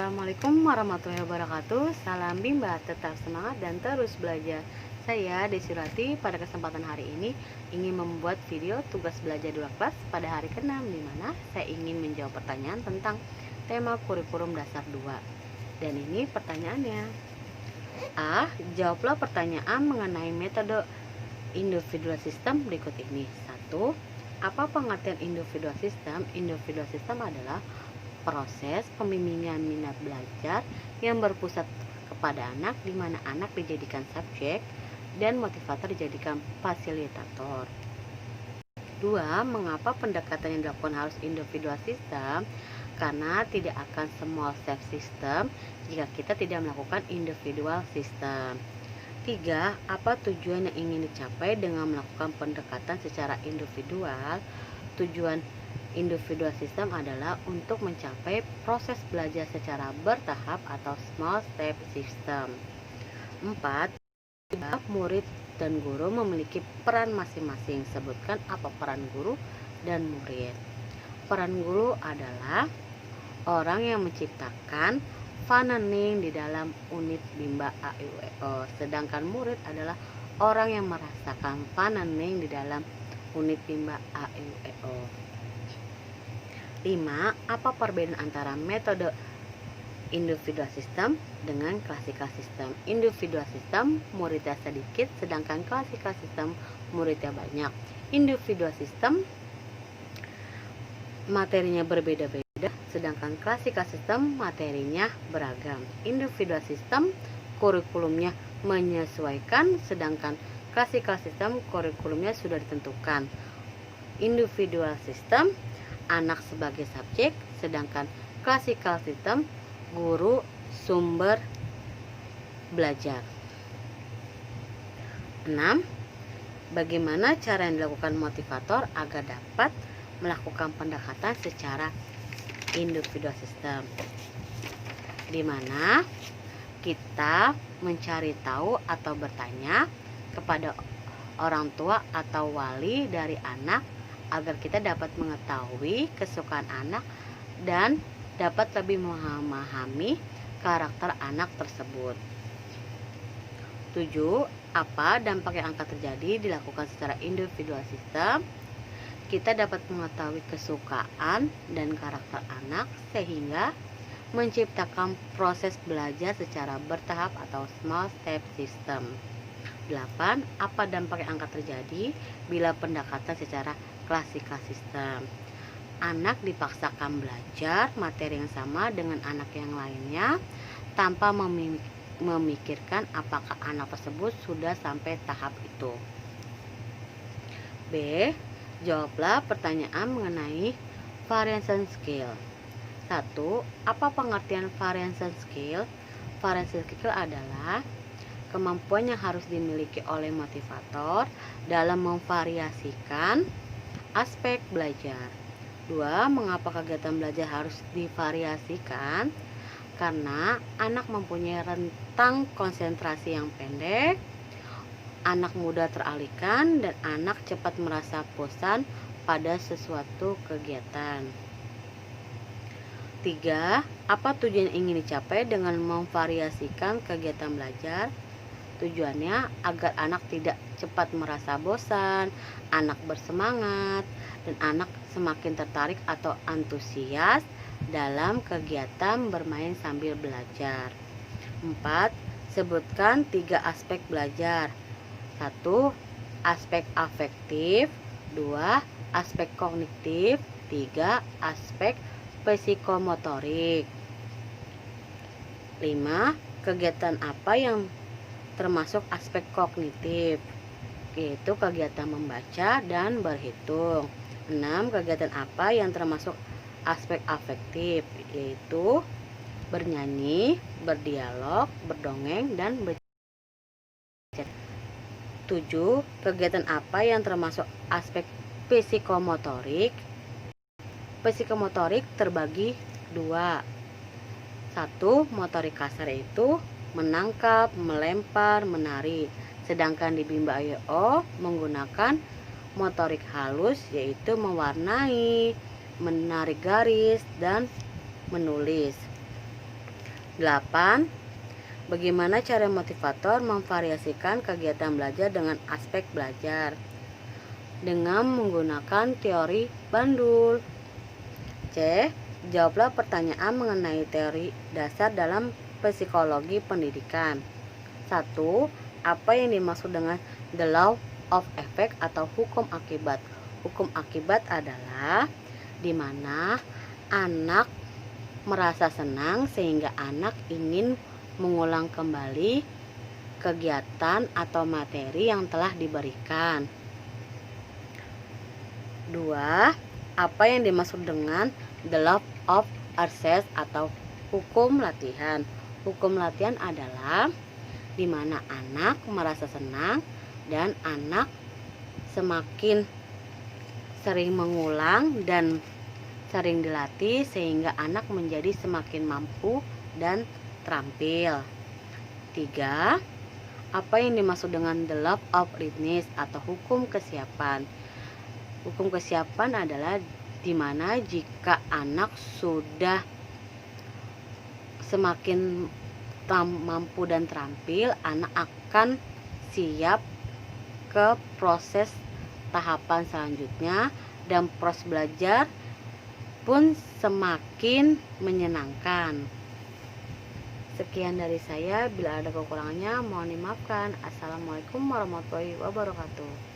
Assalamualaikum warahmatullahi wabarakatuh. Salam Bimba, tetap semangat dan terus belajar. Saya Desi Rati. Pada kesempatan hari ini ingin membuat video tugas belajar 2 kelas pada hari ke-6, di mana saya ingin menjawab pertanyaan tentang tema kurikulum dasar 2. Dan ini pertanyaannya. A. Jawablah pertanyaan mengenai metode individual system berikut ini. 1. Apa pengertian individual system? Individual system adalah proses pembimbingan minat belajar yang berpusat kepada anak, di mana anak dijadikan subjek dan motivator dijadikan fasilitator. 2. Mengapa pendekatan yang dilakukan harus individual system? Karena tidak akan small step system jika kita tidak melakukan individual system. 3. Apa tujuan yang ingin dicapai dengan melakukan pendekatan secara individual? Tujuan individual system adalah untuk mencapai proses belajar secara bertahap atau small step system. 4. Murid dan guru memiliki peran masing-masing. Sebutkan apa peran guru dan murid. Peran guru adalah orang yang menciptakan fun learning di dalam unit Bimba A, I, U, E, O. Sedangkan murid adalah orang yang merasakan fun learning di dalam unit Bimba A, I, U, E, O. 5. Apa perbedaan antara metode individual system dengan classical system? Individual system muridnya sedikit, sedangkan classical system muridnya banyak. Individual system materinya berbeda-beda, sedangkan classical system materinya beragam. Individual system kurikulumnya menyesuaikan, sedangkan classical system kurikulumnya sudah ditentukan. Individual system anak sebagai subjek, sedangkan classical system guru sumber belajar. 6. Bagaimana cara yang dilakukan motivator agar dapat melakukan pendekatan secara individual system? Di mana kita mencari tahu atau bertanya kepada orang tua atau wali dari anak agar kita dapat mengetahui kesukaan anak dan dapat lebih memahami karakter anak tersebut. 7. Apa dampak yang akan terjadi dilakukan secara individual system? Kita dapat mengetahui kesukaan dan karakter anak sehingga menciptakan proses belajar secara bertahap atau small step system. 8. Apa dampak yang akan terjadi bila pendekatan secara classical system? Anak dipaksakan belajar materi yang sama dengan anak yang lainnya tanpa memikirkan apakah anak tersebut sudah sampai tahap itu. B. Jawablah pertanyaan mengenai variation skill. 1. Apa pengertian variation skill? Variation skill adalah kemampuan yang harus dimiliki oleh motivator dalam memvariasikan aspek belajar. 2. Mengapa kegiatan belajar harus divariasikan? Karena anak mempunyai rentang konsentrasi yang pendek, anak mudah teralihkan, dan anak cepat merasa bosan pada sesuatu kegiatan. 3. Apa tujuan yang ingin dicapai dengan memvariasikan kegiatan belajar? Tujuannya agar anak tidak cepat merasa bosan, anak bersemangat, dan anak semakin tertarik atau antusias dalam kegiatan bermain sambil belajar. 4. Sebutkan 3 aspek belajar. 1. Aspek afektif. 2. Aspek kognitif. 3. Aspek psikomotorik. 5. Kegiatan apa yang termasuk aspek kognitif? Yaitu kegiatan membaca dan berhitung. 6. Kegiatan apa yang termasuk aspek afektif? Yaitu bernyanyi, berdialog, berdongeng, dan bercerita. 7. Kegiatan apa yang termasuk aspek psikomotorik? Psikomotorik terbagi 2. 1. Motorik kasar, yaitu menangkap, melempar, menari. Sedangkan di Bimba A, menggunakan motorik halus, yaitu mewarnai, menarik garis, dan menulis. 8. Bagaimana cara motivator memvariasikan kegiatan belajar dengan aspek belajar? Dengan menggunakan teori Bandul. C. Jawablah pertanyaan mengenai teori dasar dalam psikologi pendidikan. 1. Apa yang dimaksud dengan the law of effect atau hukum akibat? Hukum akibat adalah di mana anak merasa senang sehingga anak ingin mengulang kembali kegiatan atau materi yang telah diberikan. 2. Apa yang dimaksud dengan the law of access atau hukum latihan? Hukum latihan adalah di mana anak merasa senang dan anak semakin sering mengulang dan sering dilatih sehingga anak menjadi semakin mampu dan terampil. 3. Apa yang dimaksud dengan the law of readiness atau hukum kesiapan? Hukum kesiapan adalah di mana jika anak sudah semakin mampu dan terampil, anak akan siap ke proses tahapan selanjutnya dan proses belajar pun semakin menyenangkan. Sekian dari saya, bila ada kekurangannya mohon dimaafkan. Assalamualaikum warahmatullahi wabarakatuh.